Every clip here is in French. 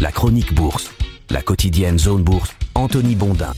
La chronique bourse, la quotidienne Zone Bourse, Anthony Bondin.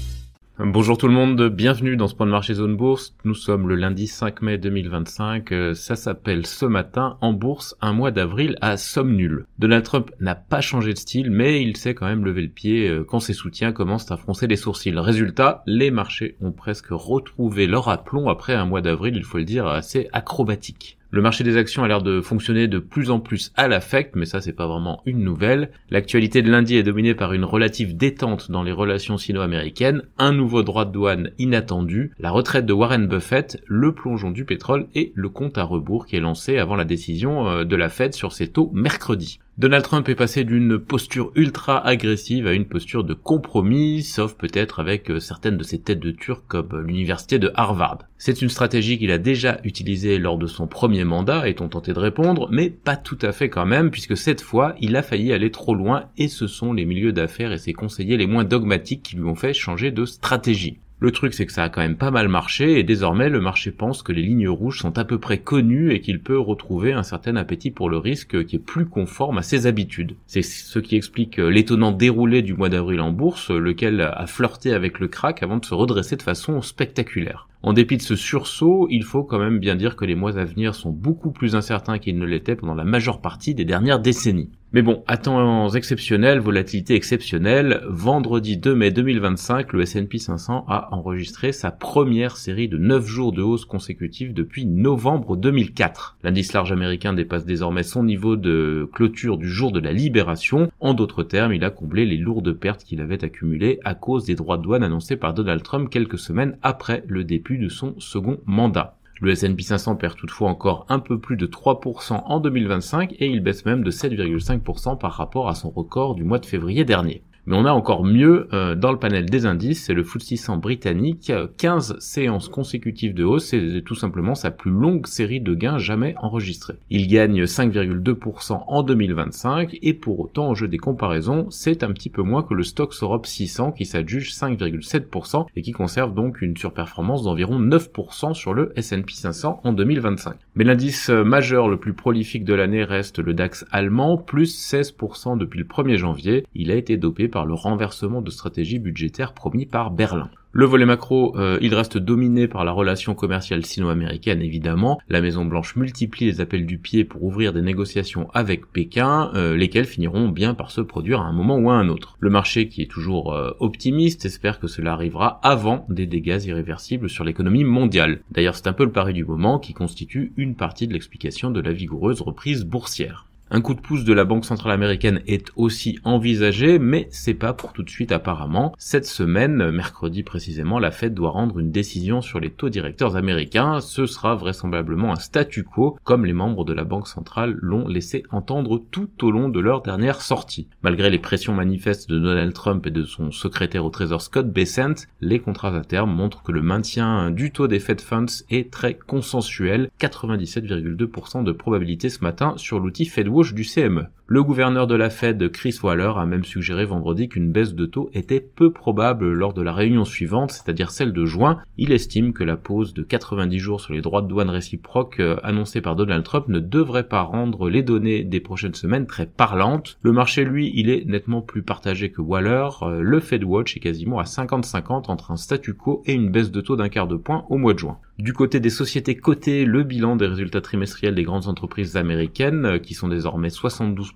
Bonjour tout le monde, bienvenue dans ce point de marché Zone Bourse. Nous sommes le lundi 5 mai 2025, ça s'appelle ce matin en bourse un mois d'avril à somme nulle. Donald Trump n'a pas changé de style, mais il sait quand même lever le pied quand ses soutiens commencent à froncer les sourcils. Résultat, les marchés ont presque retrouvé leur aplomb après un mois d'avril, il faut le dire, assez acrobatique. Le marché des actions a l'air de fonctionner de plus en plus à l'affect, mais ça c'est pas vraiment une nouvelle. L'actualité de lundi est dominée par une relative détente dans les relations sino-américaines, un nouveau droit de douane inattendu, la retraite de Warren Buffett, le plongeon du pétrole et le compte à rebours qui est lancé avant la décision de la Fed sur ses taux mercredi. Donald Trump est passé d'une posture ultra agressive à une posture de compromis, sauf peut-être avec certaines de ses têtes de turc comme l'université de Harvard. C'est une stratégie qu'il a déjà utilisée lors de son premier mandat, est-on tenté de répondre, mais pas tout à fait quand même, puisque cette fois, il a failli aller trop loin et ce sont les milieux d'affaires et ses conseillers les moins dogmatiques qui lui ont fait changer de stratégie. Le truc, c'est que ça a quand même pas mal marché et désormais le marché pense que les lignes rouges sont à peu près connues et qu'il peut retrouver un certain appétit pour le risque qui est plus conforme à ses habitudes. C'est ce qui explique l'étonnant déroulé du mois d'avril en bourse, lequel a flirté avec le krach avant de se redresser de façon spectaculaire. En dépit de ce sursaut, il faut quand même bien dire que les mois à venir sont beaucoup plus incertains qu'ils ne l'étaient pendant la majeure partie des dernières décennies. Mais bon, à temps exceptionnels, volatilité exceptionnelle, vendredi 2 mai 2025, le S&P 500 a enregistré sa première série de 9 jours de hausse consécutive depuis novembre 2004. L'indice large américain dépasse désormais son niveau de clôture du jour de la libération. En d'autres termes, il a comblé les lourdes pertes qu'il avait accumulées à cause des droits de douane annoncés par Donald Trump quelques semaines après le début de son second mandat. Le S&P 500 perd toutefois encore un peu plus de 3% en 2025 et il baisse même de 7,5% par rapport à son record du mois de février dernier. Mais on a encore mieux dans le panel des indices, c'est le FTSE 100 britannique, 15 séances consécutives de hausse, c'est tout simplement sa plus longue série de gains jamais enregistrée. Il gagne 5,2% en 2025 et pour autant, au jeu des comparaisons, c'est un petit peu moins que le Stoxx Europe 600 qui s'adjuge 5,7% et qui conserve donc une surperformance d'environ 9% sur le S&P 500 en 2025. Mais l'indice majeur le plus prolifique de l'année reste le DAX allemand, plus 16% depuis le 1er janvier. Il a été dopé par le renversement de stratégie budgétaire promis par Berlin. Le volet macro, il reste dominé par la relation commerciale sino-américaine évidemment. La Maison-Blanche multiplie les appels du pied pour ouvrir des négociations avec Pékin, lesquelles finiront bien par se produire à un moment ou à un autre. Le marché, qui est toujours optimiste, espère que cela arrivera avant des dégâts irréversibles sur l'économie mondiale. D'ailleurs, c'est un peu le pari du moment qui constitue une partie de l'explication de la vigoureuse reprise boursière. Un coup de pouce de la Banque centrale américaine est aussi envisagé, mais c'est pas pour tout de suite apparemment. Cette semaine, mercredi précisément, la Fed doit rendre une décision sur les taux directeurs américains. Ce sera vraisemblablement un statu quo, comme les membres de la Banque centrale l'ont laissé entendre tout au long de leur dernière sortie. Malgré les pressions manifestes de Donald Trump et de son secrétaire au Trésor Scott Bessent, les contrats à terme montrent que le maintien du taux des Fed Funds est très consensuel, 97,2% de probabilité ce matin sur l'outil FedWatch du CME. Le gouverneur de la Fed, Chris Waller, a même suggéré vendredi qu'une baisse de taux était peu probable lors de la réunion suivante, c'est-à-dire celle de juin. Il estime que la pause de 90 jours sur les droits de douane réciproques annoncée par Donald Trump ne devrait pas rendre les données des prochaines semaines très parlantes. Le marché, lui, il est nettement plus partagé que Waller. Le FedWatch est quasiment à 50-50 entre un statu quo et une baisse de taux d'un quart de point au mois de juin. Du côté des sociétés cotées, le bilan des résultats trimestriels des grandes entreprises américaines, qui sont désormais 72%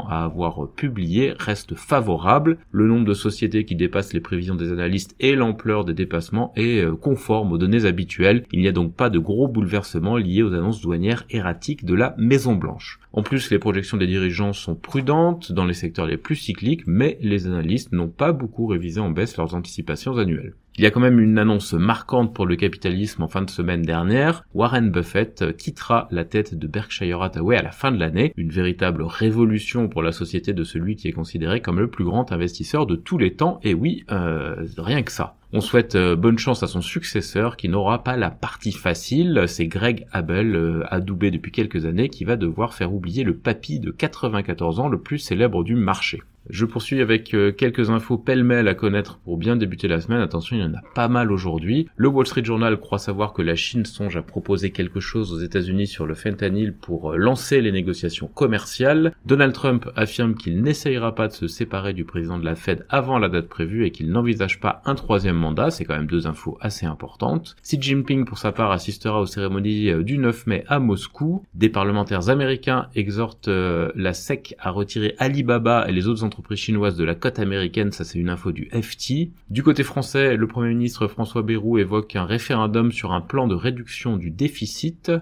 à avoir publié, reste favorable. Le nombre de sociétés qui dépassent les prévisions des analystes et l'ampleur des dépassements est conforme aux données habituelles. Il n'y a donc pas de gros bouleversements liés aux annonces douanières erratiques de la Maison-Blanche. En plus, les projections des dirigeants sont prudentes dans les secteurs les plus cycliques, mais les analystes n'ont pas beaucoup révisé en baisse leurs anticipations annuelles. Il y a quand même une annonce marquante pour le capitalisme en fin de semaine dernière. Warren Buffett quittera la tête de Berkshire Hathaway à la fin de l'année. Une véritable révolution pour la société de celui qui est considéré comme le plus grand investisseur de tous les temps. Et oui, rien que ça. On souhaite bonne chance à son successeur qui n'aura pas la partie facile. C'est Greg Abel, adoubé depuis quelques années, qui va devoir faire oublier le papy de 94 ans le plus célèbre du marché. Je poursuis avec quelques infos pêle-mêle à connaître pour bien débuter la semaine. Attention, il y en a pas mal aujourd'hui. Le Wall Street Journal croit savoir que la Chine songe à proposer quelque chose aux États-Unis sur le fentanyl pour lancer les négociations commerciales. Donald Trump affirme qu'il n'essayera pas de se séparer du président de la Fed avant la date prévue et qu'il n'envisage pas un troisième mandat. C'est quand même deux infos assez importantes. Xi Jinping, pour sa part, assistera aux cérémonies du 9 mai à Moscou. Des parlementaires américains exhortent la SEC à retirer Alibaba et les autres entreprises chinoises de la cote américaine, ça c'est une info du FT. Du côté français, le Premier ministre François Bayrou évoque un référendum sur un plan de réduction du déficit.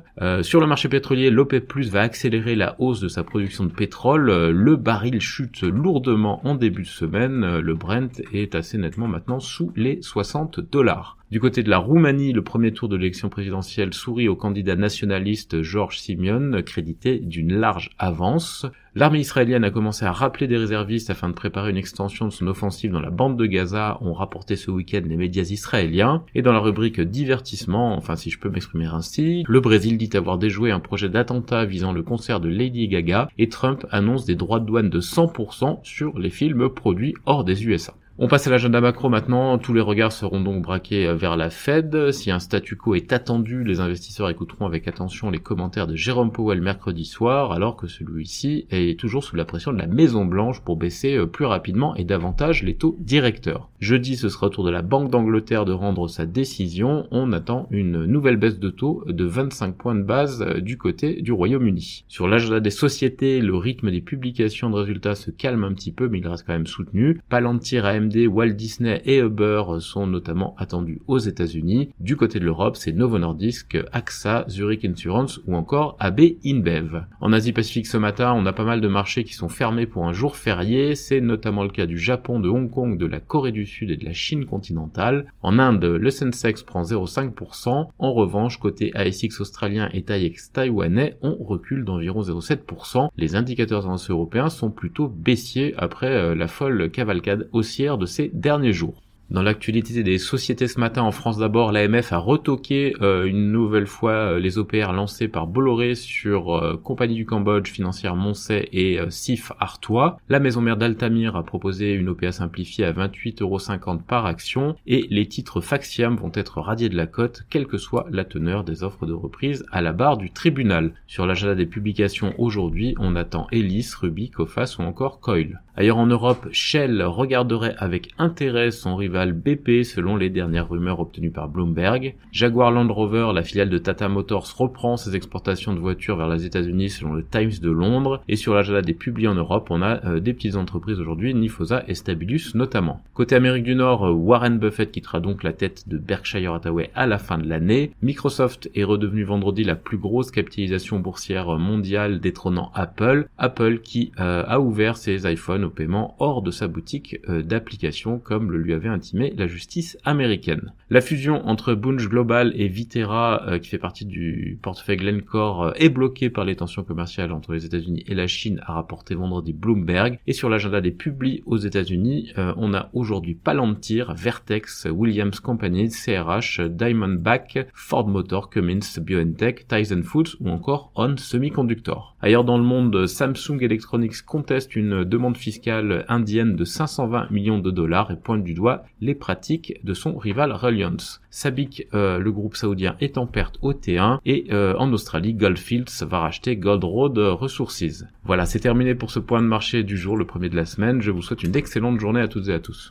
Sur le marché pétrolier, l'OPEP+ va accélérer la hausse de sa production de pétrole. Le baril chute lourdement en début de semaine. Le Brent est assez nettement maintenant sous les $60. Du côté de la Roumanie, le premier tour de l'élection présidentielle sourit au candidat nationaliste George Simion, crédité d'une large avance. L'armée israélienne a commencé à rappeler des réservistes afin de préparer une extension de son offensive dans la bande de Gaza, ont rapporté ce week-end les médias israéliens. Et dans la rubrique divertissement, enfin si je peux m'exprimer ainsi, le Brésil dit avoir déjoué un projet d'attentat visant le concert de Lady Gaga et Trump annonce des droits de douane de 100% sur les films produits hors des USA. On passe à l'agenda macro maintenant, tous les regards seront donc braqués vers la Fed. Si un statu quo est attendu, les investisseurs écouteront avec attention les commentaires de Jérôme Powell mercredi soir, alors que celui-ci est toujours sous la pression de la Maison Blanche pour baisser plus rapidement et davantage les taux directeurs. Jeudi, ce sera au tour de la Banque d'Angleterre de rendre sa décision. On attend une nouvelle baisse de taux de 25 points de base du côté du Royaume-Uni. Sur l'agenda des sociétés, le rythme des publications de résultats se calme un petit peu, mais il reste quand même soutenu. Palantir, AMD, Walt Disney et Uber sont notamment attendus aux États-Unis. Du côté de l'Europe, c'est Novo Nordisk, AXA, Zurich Insurance ou encore AB InBev. En Asie-Pacifique ce matin, on a pas mal de marchés qui sont fermés pour un jour férié. C'est notamment le cas du Japon, de Hong Kong, de la Corée du Sud et de la Chine continentale. En Inde, le Sensex prend 0,5%. En revanche, côté ASX australien et TAIEX taïwanais, on recule d'environ 0,7%. Les indicateurs européens sont plutôt baissiers après la folle cavalcade haussière de ces derniers jours. Dans l'actualité des sociétés ce matin, en France d'abord, l'AMF a retoqué une nouvelle fois les OPR lancés par Bolloré sur Compagnie du Cambodge, Financière Moncey et SIF Artois. La maison mère d'Altamir a proposé une OPA simplifiée à 28,50€ par action et les titres Faxiam vont être radiés de la cote, quelle que soit la teneur des offres de reprise à la barre du tribunal. Sur l'agenda des publications aujourd'hui, on attend Elis, Ruby, Coface ou encore Coil. Ailleurs en Europe, Shell regarderait avec intérêt son rival BP selon les dernières rumeurs obtenues par Bloomberg. Jaguar Land Rover, la filiale de Tata Motors, reprend ses exportations de voitures vers les États-Unis selon le Times de Londres. Et sur l'agenda des publis en Europe, on a des petites entreprises aujourd'hui, Nifosa et Stabilis notamment. Côté Amérique du Nord, Warren Buffett quittera donc la tête de Berkshire Hathaway à la fin de l'année. Microsoft est redevenu vendredi la plus grosse capitalisation boursière mondiale détrônant Apple. Apple qui a ouvert ses iPhones au paiement hors de sa boutique d'applications comme le lui avait intimé la justice américaine. La fusion entre Bunge Global et Viterra, qui fait partie du portefeuille Glencore, est bloquée par les tensions commerciales entre les États-Unis et la Chine, a rapporté vendredi Bloomberg. Et sur l'agenda des publis aux États-Unis, on a aujourd'hui Palantir, Vertex, Williams Company, CRH, Diamondback, Ford Motor, Cummins, BioNTech, Tyson Foods ou encore ON Semiconductor. Ailleurs dans le monde, Samsung Electronics conteste une demande fiscale indienne de 520 millions de dollars et pointe du doigt les pratiques de son rival Reliance. Sabic, le groupe saoudien, est en perte au T1 et en Australie, Goldfields va racheter Gold Road Resources. Voilà, c'est terminé pour ce point de marché du jour, le premier de la semaine. Je vous souhaite une excellente journée à toutes et à tous.